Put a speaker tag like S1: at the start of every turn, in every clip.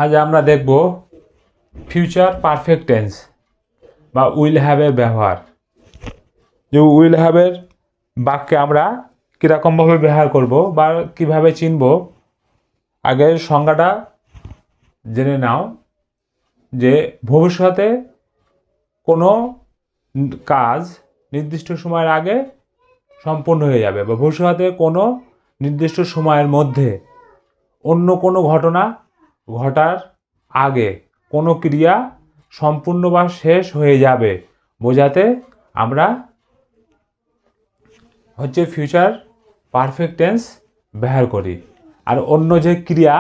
S1: আজ আমরা দেখব ফিউচার পারফেক্ট টেন্স বা উইল হ্যাভের ব্যবহার। যে উইল হ্যাভের বাক্যে আমরা কীরকমভাবে ব্যবহার করব বা কিভাবে চিনব, আগে সংজ্ঞাটা জেনে নাও। যে ভবিষ্যতে কোনো কাজ নির্দিষ্ট সময়ের আগে সম্পূর্ণ হয়ে যাবে বা ভবিষ্যতে কোনো নির্দিষ্ট সময়ের মধ্যে অন্য কোনো ঘটনা ঘটার আগে কোনো ক্রিয়া সম্পূর্ণ বা শেষ হয়ে যাবে বোঝাতে আমরা ফিউচার পারফেক্ট টেন্স ব্যবহার করি। আর অন্য যে ক্রিয়া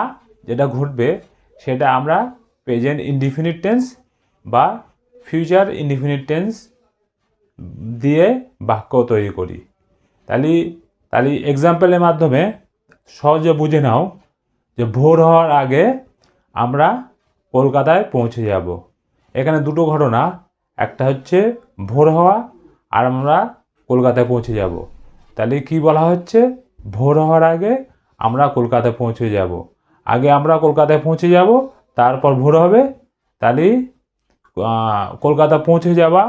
S1: যেটা ঘটবে সেটা আমরা প্রেজেন্ট ইনডিফিনিট টেন্স বা ফিউচার ইনডিফিনিট টেন্স দিয়ে বাক্য তৈরি করি। তাহলে এক্সাম্পলের মাধ্যমে সহজে বুঝে নাও যে ভোর হওয়ার আগে আমরা কলকাতায় পৌঁছে যাব। এখানে দুটো ঘটনা, একটা হচ্ছে ভোর হওয়া আর আমরা কলকাতায় পৌঁছে যাব। তাহলে কি বলা হচ্ছে? ভোর হওয়ার আগে আমরা কলকাতায় পৌঁছে যাব। আগে আমরা কলকাতায় পৌঁছে যাব, তারপর ভোর হবে। তাহলে কলকাতা পৌঁছে যাওয়া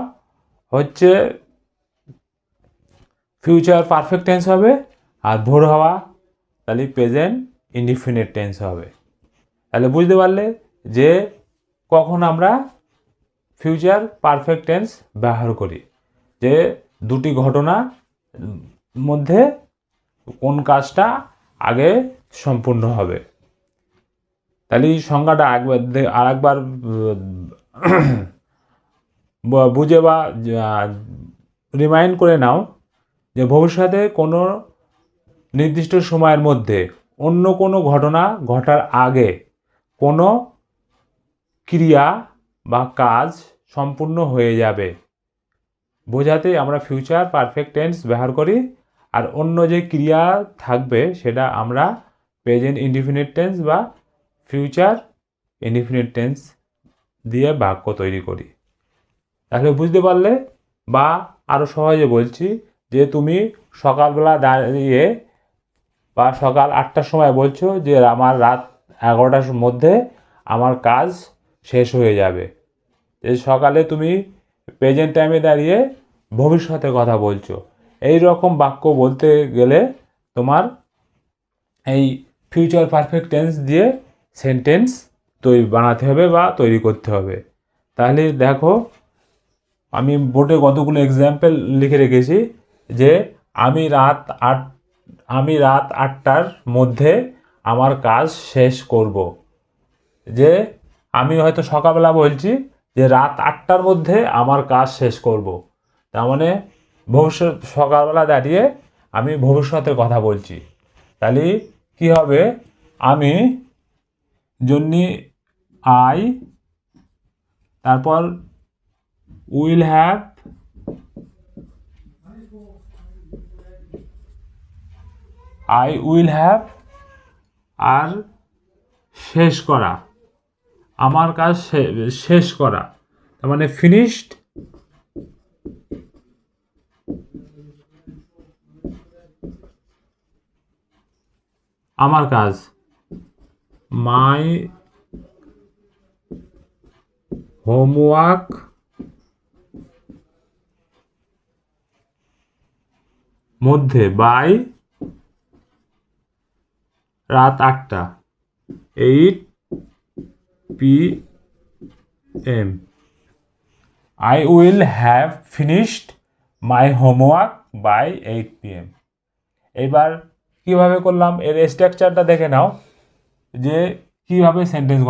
S1: হচ্ছে ফিউচার পারফেক্ট টেন্স হবে, আর ভোর হওয়া তাহলে প্রেজেন্ট ইনডিফিনিট টেন্স হবে। তাহলে বুঝতে পারলে যে কখন আমরা ফিউচার পারফেক্ট টেন্স ব্যবহার করি, যে দুটি ঘটনা মধ্যে কোন কাজটা আগে সম্পূর্ণ হবে। তাহলে এই সংজ্ঞাটা আরেকবার বুঝে বা রিমাইন্ড করে নাও যে ভবিষ্যতে কোনো নির্দিষ্ট সময়ের মধ্যে অন্য কোনো ঘটনা ঘটার আগে কোনো ক্রিয়া বা কাজ সম্পূর্ণ হয়ে যাবে বোঝাতে আমরা ফিউচার পারফেক্ট টেন্স ব্যবহার করি। আর অন্য যে ক্রিয়া থাকবে সেটা আমরা প্রেজেন্ট ইনডিফিনিট টেন্স বা ফিউচার ইনডিফিনিট টেন্স দিয়ে বাক্য তৈরি করি। তাহলে বুঝতে পারলে, বা আরও সহজে বলছি যে তুমি সকালবেলা দাঁড়িয়ে বা সকাল 8টার সময় বলছো যে আমার রাত 11টার মধ্যে আমার কাজ শেষ হয়ে যাবে। এই সকালে তুমি প্রেজেন্ট টাইমে দাঁড়িয়ে ভবিষ্যতের কথা বলছো। এই রকম বাক্য বলতে গেলে তোমার এই ফিউচার পারফেক্ট টেন্স দিয়ে সেন্টেন্স বানাতে হবে বা তৈরি করতে হবে। তাহলে দেখো, আমি বোর্ডে কতগুলো এক্সাম্পল লিখে রেখেছি যে আমি রাত 8টার মধ্যে আমার কাজ শেষ করব। যে আমি হয়তো সকালবেলা বলছি যে রাত 8টার মধ্যে আমার কাজ শেষ করব, তার মানে ভবিষ্যৎ সকালবেলা দাঁড়িয়ে আমি ভবিষ্যতের কথা বলছি। তাহলে কি হবে? আমি জন্যে আই, তারপর will have, I will have, আর শেষ করা, আমার কাজ শেষ করা, তার মানে ফিনিশড, আমার কাজ, মাই হোমওয়ার্ক, মধ্যে বাই রাত 8টা 8 PM, I will have finished my homework by 8 PM। এবার কিভাবে করলাম এর স্ট্রাকচারটা দেখে নাও যে কিভাবে সেন্টেন্স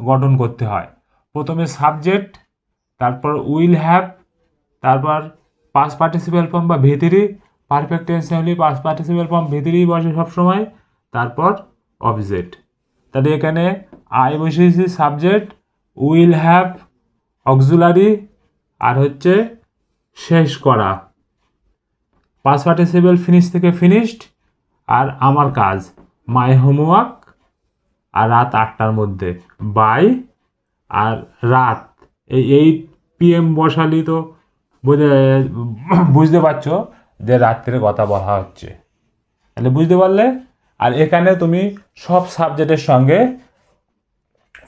S1: গঠন করতে হয়। প্রথমে সাবজেক্ট, তারপর উইল হ্যাভ, তারপর পাস্ট পার্টিসিপাল ফর্ম বা ভিতরি, পারফেক্ট টেন্স হলে পাস্ট পার্টিসিপাল ফর্ম ভিতরেই বসে সবসময়, তারপর অবজেক্ট। তাহলে এখানে আই বসিয়েছি সাবজেক্ট, উইল হ্যাভ অক্সিলারি, আর হচ্ছে শেষ করা, পাস্ট পার্টিসিপাল ফিনিশ থেকে ফিনিশড, আর আমার কাজ মাই হোমওয়ার্ক, আর রাত 8টার মধ্যে বাই, আর রাত এই 8 PM বসালি তো বুঝতে পারছো যে রাত্রের কথা বলা হচ্ছে। তাহলে বুঝতে পারলে। আর এখানে তুমি সব সাবজেক্টের সঙ্গে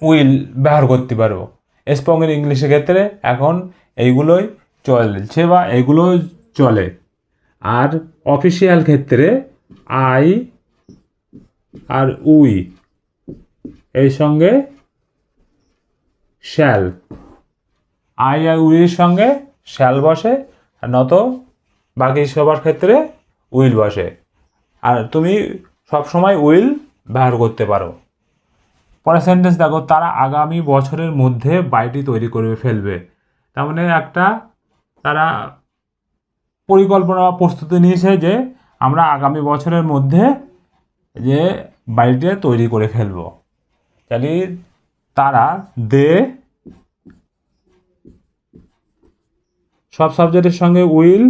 S1: উইল ব্যবহার করতে পারবো। স্পোকেন ইংলিশের ক্ষেত্রে এখন এইগুলোই চলছে বা এইগুলোই চলে। আর অফিসিয়াল ক্ষেত্রে আই আর উই এর সঙ্গে শ্যাল, আই আর উইয়ের সঙ্গে শ্যাল বসে, আর নত বাকি সবার ক্ষেত্রে উইল বসে। আর তুমি সবসময় উইল ব্যবহার করতে পারো। পরের সেন্টেন্স দেখো, তারা আগামী বছরের মধ্যে বাড়িটি তৈরি করে ফেলবে। তার মানে একটা তারা পরিকল্পনা বা প্রস্তুতি নিয়েছে যে আমরা আগামী বছরের মধ্যে যে বাড়িটা তৈরি করে ফেলবো। তাহলে তারা সব সাবজেক্টের সঙ্গে উইল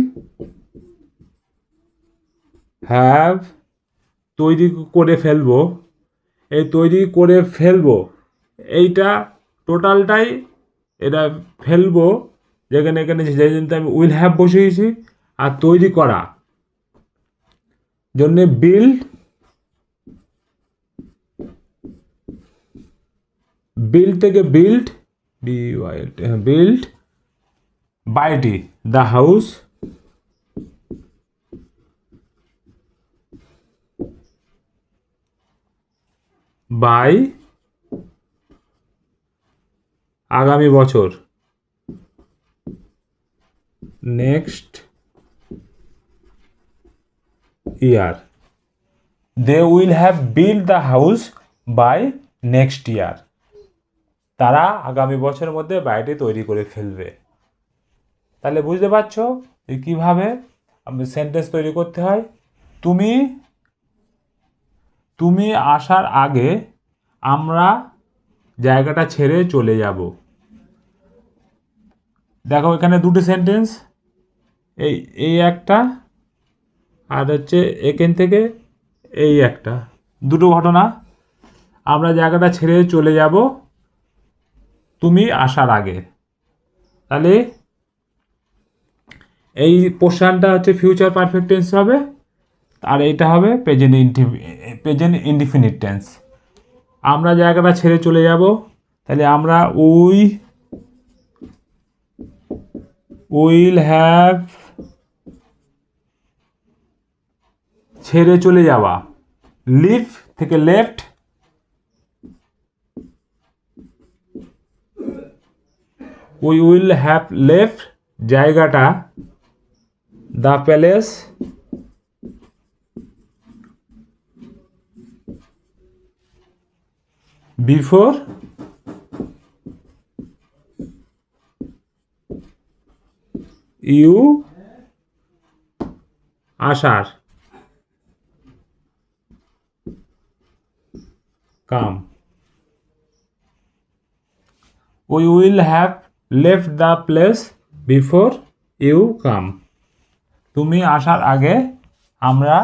S1: হ্যাভ তৈরি করে ফেলবো। এই তৈরি করে ফেলবো এইটা টোটালটাই এটা ফেলবো, যেখানে এখানে যে জিনিসটা আমি উইল হ্যাভ বসিয়েছি। আর তৈরি করা জন্যে বিল্ড, বিল্ড থেকে বিল্ড বিল্ড বাড়িটি, দ্য হাউস বাই আগামী বছর, next year. They will have build the house by next year. তারা আগামী বছরের মধ্যে বাড়িটি তৈরি করে ফেলবে। তাহলে বুঝতে পারছো যে কীভাবে সেন্টেন্স তৈরি করতে হয়। তুমি তুমি আসার আগে আমরা জায়গাটা ছেড়ে চলে যাব। দেখো এখানে দুটো সেন্টেন্স, এই এই একটা আর হচ্ছে এখান থেকে এই একটা, দুটো ঘটনা। আমরা জায়গাটা ছেড়ে চলে যাব তুমি আসার আগে। তাহলে এই পোর্শনটা হচ্ছে ফিউচার পারফেক্ট টেন্স হবে, আর এইটা হবে প্রেজেন্ট ইনডিফিনিট টেন্স। আমরা জায়গাটা ছেড়ে চলে যাব, তাহলে আমরা উইল হ্যাভ ছেড়ে চলে যাওয়া, লিভ থেকে left, we will have left জায়গাটা, দ্য প্যালেস বিফোর ইউ আসার come. We will have left the place before you come. তুমি আসার আগে আমরা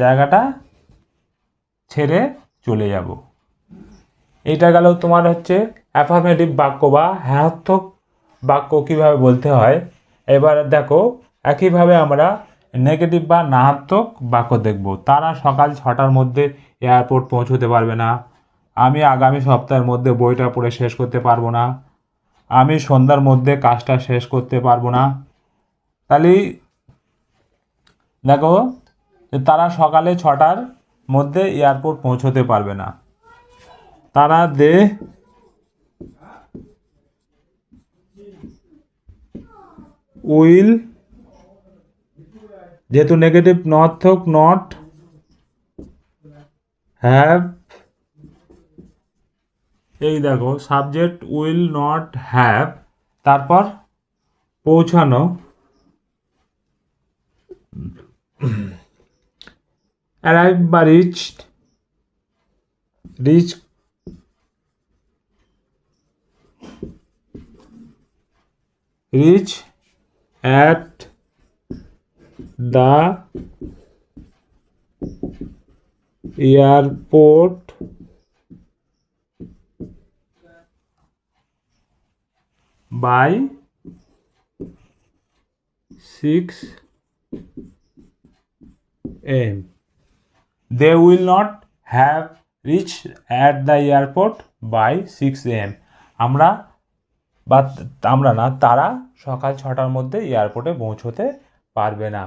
S1: জায়গাটা ছেড়ে চলে যাব। এটা গেল তোমার হচ্ছে অ্যাফার্মেটিভ বাক্য বা হ্যাঁর্থক বাক্য কীভাবে বলতে হয়। এবার দেখো একইভাবে আমরা নেগেটিভ বা নাহাত্মক বাক্য দেখব। তারা সকাল 6টার মধ্যে এয়ারপোর্ট পৌঁছতে পারবে না। আমি আগামী সপ্তাহের মধ্যে বইটা পড়ে শেষ করতে পারবো না। আমি সন্ধ্যার মধ্যে কাজটা শেষ করতে পারবো না। তাহলে দেখো তারা সকালে 6টার মধ্যে এয়ারপোর্ট পৌঁছতে পারবে না। তারা উইল, যেহেতু নেগেটিভ নর্থক নট হ্যাভ, এই দেখো সাবজেক্ট উইল নট হ্যাভ, তারপর পৌঁছানো, অ্যারাইভ বা reach at the airport by 6 am. They will not have reach at the airport by 6 AM। আমরা বা আমরা না, তারা সকাল 6টার মধ্যে এয়ারপোর্টে পৌঁছতে পারবে না।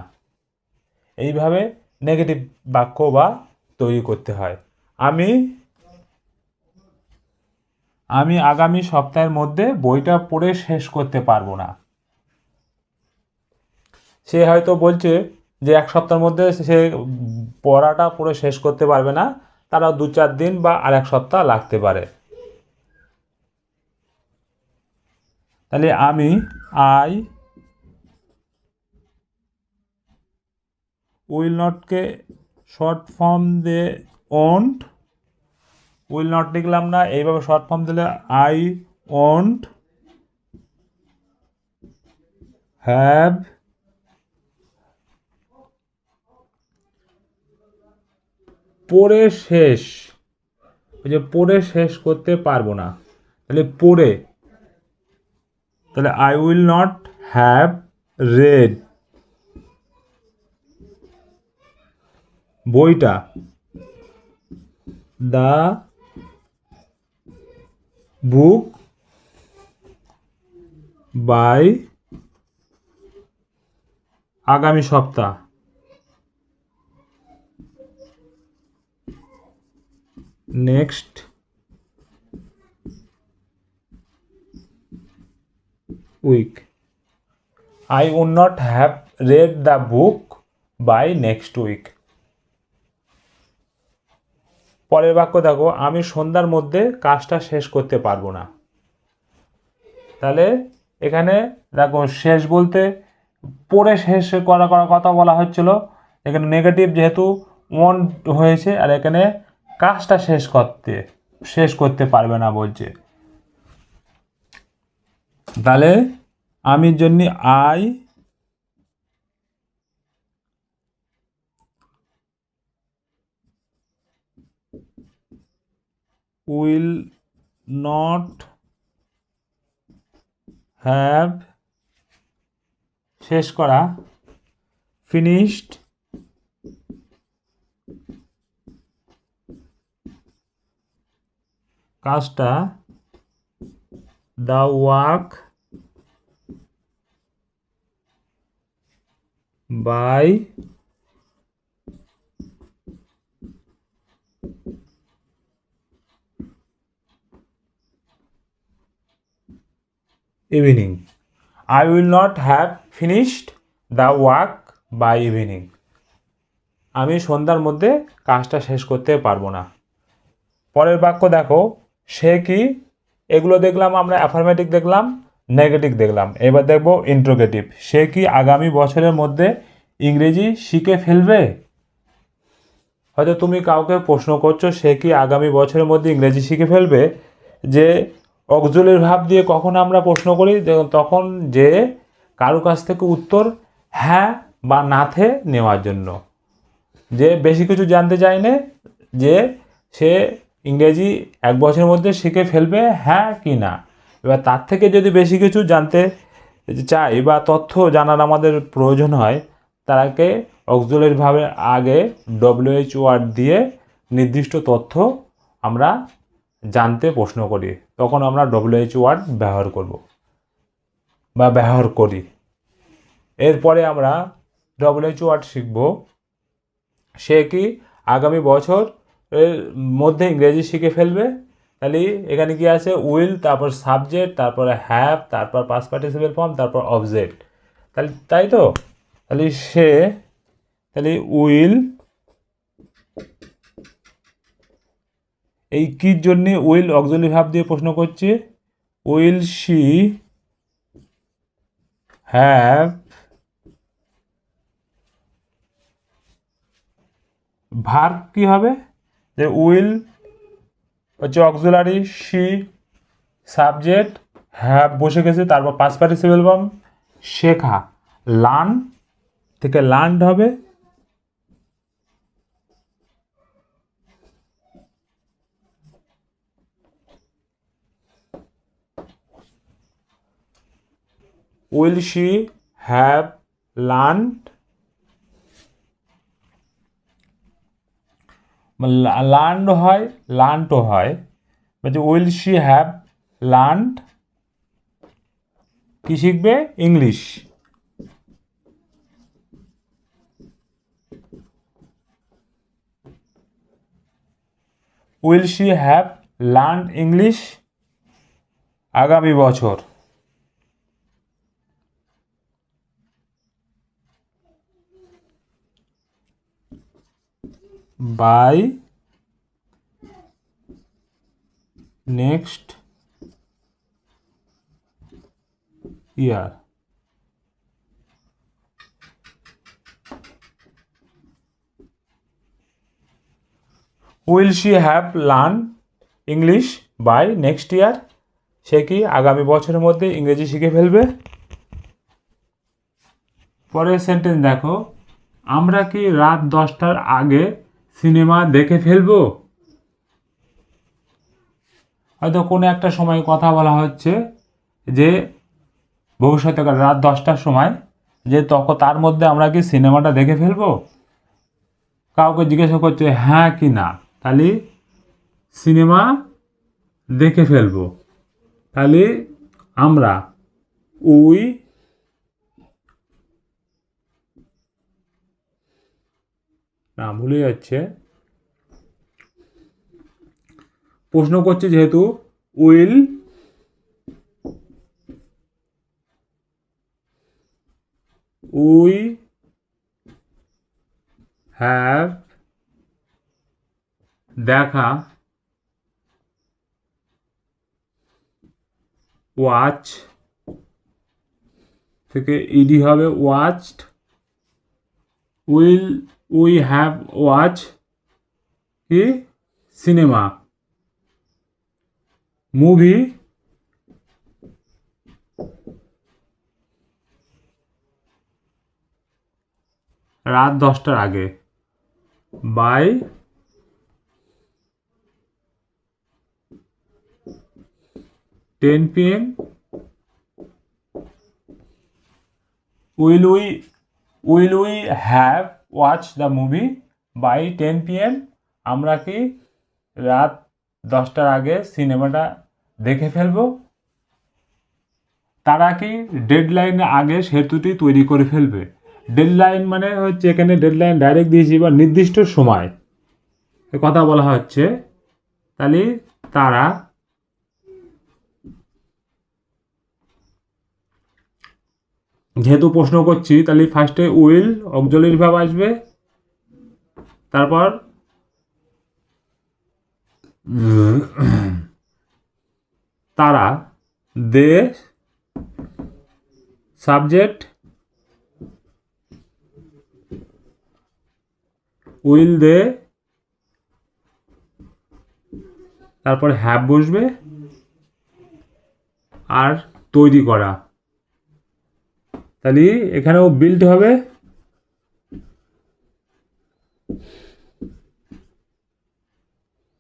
S1: এইভাবে নেগেটিভ বাক্য বা তৈরি করতে হয়। আমি আগামী সপ্তাহের মধ্যে বইটা পড়ে শেষ করতে পারবো না। সে হয়তো বলছে যে এক সপ্তাহের মধ্যে সে পড়াটা পড়ে শেষ করতে পারবে না, তারা 2-4 দিন বা আরেক সপ্তাহ লাগতে পারে। তাহলে আই উইল নটকে শর্ট ফর্ম দিয়ে ওন্ট, উইল নট লিখলাম না, এইভাবে শর্ট ফর্ম দিলে আই ওন্ট হ্যাভ পড়ে শেষ, ওই যে পড়ে শেষ করতে পারবো না, তাহলে পড়ে, তাহলে I will not have read বইটা, দ্য বুক বাই আগামী সপ্তাহ, next week. I would not have read the book by next week. পরের বাক্য দেখো, আমি সন্ধ্যার মধ্যে কাজটা শেষ করতে পারবো না। তাহলে এখানে দেখো শেষ বলতে পড়ে শেষ করার কথা বলা হচ্ছিল, এখানে নেগেটিভ যেহেতু ওয়ান্ট হয়েছে, আর এখানে কাজটা শেষ করতে পারবে না বলছে। তাহলে আমির জন্য আই উইল নট হ্যাভ শেষ করা ফিনিশড কাজটা the work by evening. I will not have finished the work by evening. আমি সন্ধ্যার মধ্যে কাজটা শেষ করতে পারবো না। পরের বাক্য দেখো, সে কি, এগুলো দেখলাম আমরা অ্যাফার্মেটিভ দেখলাম, নেগেটিভ দেখলাম, এবার দেখব ইন্ট্রোগেটিভ। সে কি আগামী বছরের মধ্যে ইংরেজি শিখে ফেলবে? হয়তো তুমি কাউকে প্রশ্ন করছো সে কি আগামী বছরের মধ্যে ইংরেজি শিখে ফেলবে, যে অক্সিলারি ভার্ব দিয়ে কখন আমরা প্রশ্ন করি, তখন যে কারো কাছ থেকে উত্তর হ্যাঁ বা নাতে নেওয়ার জন্য, যে বেশি কিছু জানতে চাই না, যে সে ইংরেজি 1 বছরের মধ্যে শিখে ফেলবে হ্যাঁ কি না। এবার তার থেকে যদি বেশি কিছু জানতে চাই বা তথ্য জানার আমাদের প্রয়োজন হয়, তাকে অক্সিলারি ভার্বের আগে WH ওয়ার্ড দিয়ে নির্দিষ্ট তথ্য আমরা জানতে প্রশ্ন করি, তখন আমরা WH ওয়ার্ড ব্যবহার করব বা ব্যবহার করি। এরপরে আমরা WH ওয়ার্ড শিখব। সে কি আগামী বছর এর মধ্যে ইংরেজি শিখে ফেলবে? তাহলে এখানে কি আছে, উইল, তারপর সাবজেক্ট, তারপরে হ্যাভ, তারপর পাস্ট পার্টিসিপেল ফর্ম, তারপর অবজেক্ট। তাহলে তাই তো, তাহলে সে, তাহলে উইল, এই কির জন্য উইল অক্সিলারি ভার্ব দিয়ে প্রশ্ন করছে, উইল শি হ্যাভ ভার্ব কি হবে, যে উইল হচ্ছে অক্সিলারি, শি সাবজেক্ট, হ্যাভ বসে গেছে, তারপর পাস্ট পার্টিসিপেল ফর্ম, শেখা, লার্ন থেকে লার্নড হবে, will she have learned learned হয়, লার্নডও হয়। বলছে উইল শি হ্যাভ লার্নড, কি শিখবে? English. Will she have learned English আগামী বছর। By next year. Will she have learn English by next year, সে কি আগামী বছরের মধ্যে ইংরেজি শিখে ফেলবে। পরের সেন্টেন্স দেখো, আমরা কি রাত 10টার আগে সিনেমা দেখে ফেলবো? হয়তো কোনো একটা সময় কথা বলা হচ্ছে যে ভবিষ্যৎকাল রাত 10টার সময়, যে তখন তার মধ্যে আমরা কি সিনেমাটা দেখে ফেলবো। কাউকে জিজ্ঞাসা করছে হ্যাঁ কি না, তাহলে সিনেমা দেখে ফেলবো। তাহলে আমরা উই না ভুলে যাচ্ছে, প্রশ্ন করছে যেহেতু উইল উই হ্যাভ দেখা, ওয়াচ থেকে ইডি হবে watched, will we have watch কি সিনেমা মুভি রাত 10টার আগে by 10 PM। Will we have watch the movie by 10 PM। আমরা কি রাত 10টার আগে সিনেমাটা দেখে ফেলবো। তারা কি ডেডলাইনের আগে সেতুটি তৈরি করে ফেলবে। ডেডলাইন মানে হচ্ছে এখানে ডেডলাইন ডাইরেক্ট দিয়েছি বা নির্দিষ্ট সময় কথা বলা হচ্ছে। তাহলে তারা যেহেতু প্রশ্ন করছি, তাহলে ফার্স্টে উইল অক্সিলারি ভার্ব আসবে, তারপর তারা দে সাবজেক্ট, উইল দে, তারপর হ্যাভ বসবে, আর তৈরি করা। তাহলে এখানেও বিল্ড হবে,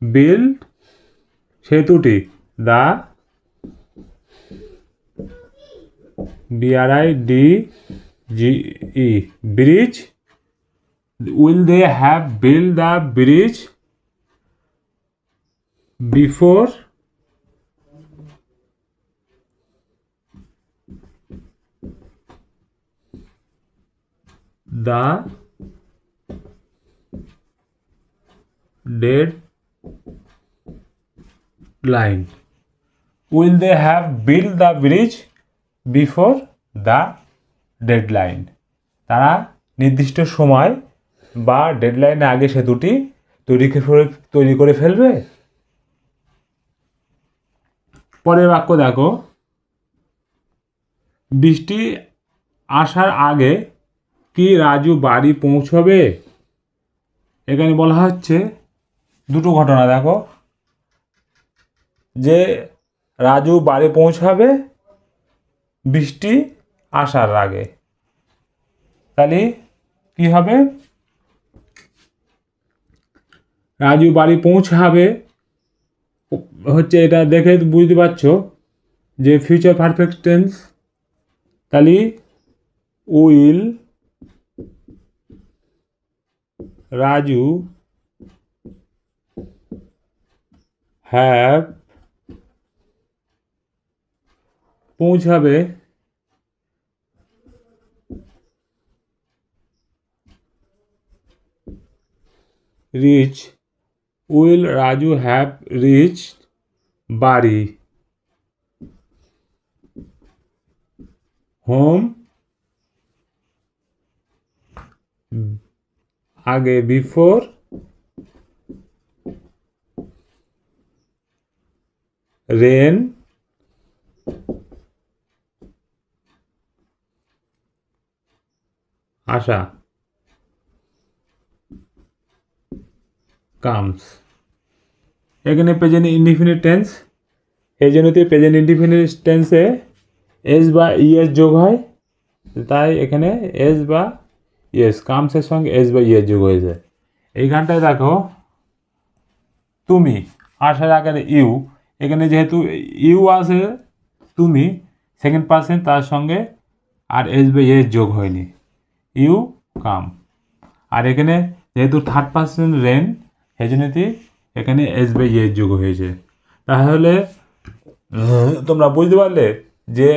S1: বিল্ড সেতুটি, the BRIDGE bridge. Will they have build the bridge before the deadline. Will they have built the bridge before the deadline? তারা নির্দিষ্ট সময় বা ডেডলাইনের আগে সেতুটি তৈরি করে ফেলবে। পরের বাক্য দেখো, বৃষ্টি আসার আগে কি রাজু বাড়ি পৌঁছবে। এখানে বলা হচ্ছে দুটো ঘটনা দেখো, যে রাজু বাড়ি পৌঁছাবে বৃষ্টি আসার আগে। তাহলে কি হবে, রাজু বাড়ি পৌঁছাবে হচ্ছে, এটা দেখে বুঝতে পারছো যে ফিউচার পারফেক্ট টেন্স। তাহলে উইল রাজু হ্যাভ পৌঁছাবে reach will Raju have reach বাড়ি হোম আগে বিফোর রেন আসা কামস এখানে প্রেজেন্ট ইনডিফিনিট টেন্স এই জন্যতে প্রেজেন্ট ইনডিফিনিট টেন্সে এস বা ইএস যোগ হয় তাই এখানে এস বা ইয়েস কামসের সঙ্গে এস বা ইয়েস যোগ হয়েছে এইখানটায় দেখো তুমি আসার আগে ইউ এখানে যেহেতু ইউ আছে তুমি সেকেন্ড পার্সন তার সঙ্গে আর এস বা ইয়েস যোগ হয়নি ইউ কাম আর এখানে যেহেতু থার্ড পার্সন রেন সেই জন্যতে এখানে এস বা ইয়েস যোগ হয়েছে তাহলে তোমরা বুঝতে পারলে যে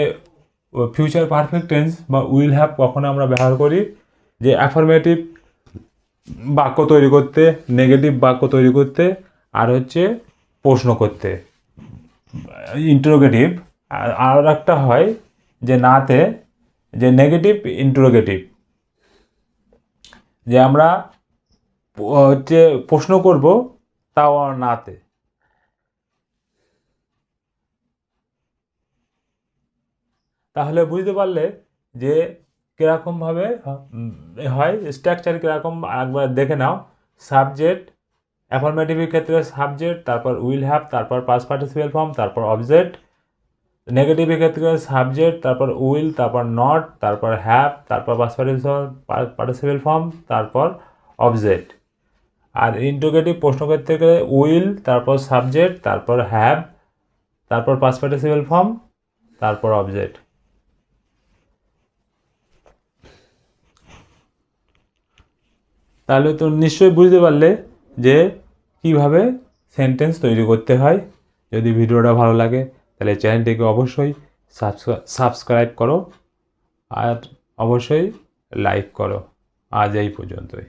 S1: ফিউচার পারফেক্ট টেন্স বা উইল হ্যাভ কখন আমরা ব্যবহার করি যে অ্যাফার্মেটিভ বাক্য তৈরি করতে নেগেটিভ বাক্য তৈরি করতে আর হচ্ছে প্রশ্ন করতে ইন্টারোগেটিভ আর একটা হয় যে নাতে যে নেগেটিভ ইন্টারোগেটিভ যে আমরা হচ্ছে প্রশ্ন করব তাও নাতে তাহলে বুঝতে পারলে যে কীরকমভাবে হয় স্ট্রাকচার কীরকম একবার দেখে নাও সাবজেক্ট অ্যাফার্মেটিভের ক্ষেত্রে সাবজেক্ট তারপর উইল হ্যাভ তারপর পাস্ট পার্টিসিপেল ফর্ম তারপর অবজেক্ট নেগেটিভের ক্ষেত্রে সাবজেক্ট তারপর উইল তারপর নট তারপর হ্যাভ তারপর পাস্ট পার্টিসিপেল ফর্ম তারপর অবজেক্ট আর ইন্টারোগেটিভ প্রশ্ন করতে গেলে উইল তারপর সাবজেক্ট তারপর হ্যাভ তারপর পাস্ট পার্টিসিপেল ফর্ম তারপর অবজেক্ট তাহলে তো নিশ্চয়ই বুঝতে পারলে যে কিভাবে সেন্টেন্স তৈরি করতে হয় যদি ভিডিওটা ভালো লাগে তাহলে চ্যানেলটিকে অবশ্যই সাবস্ক্রাইব করো আর অবশ্যই লাইক করো আজ এই পর্যন্তই।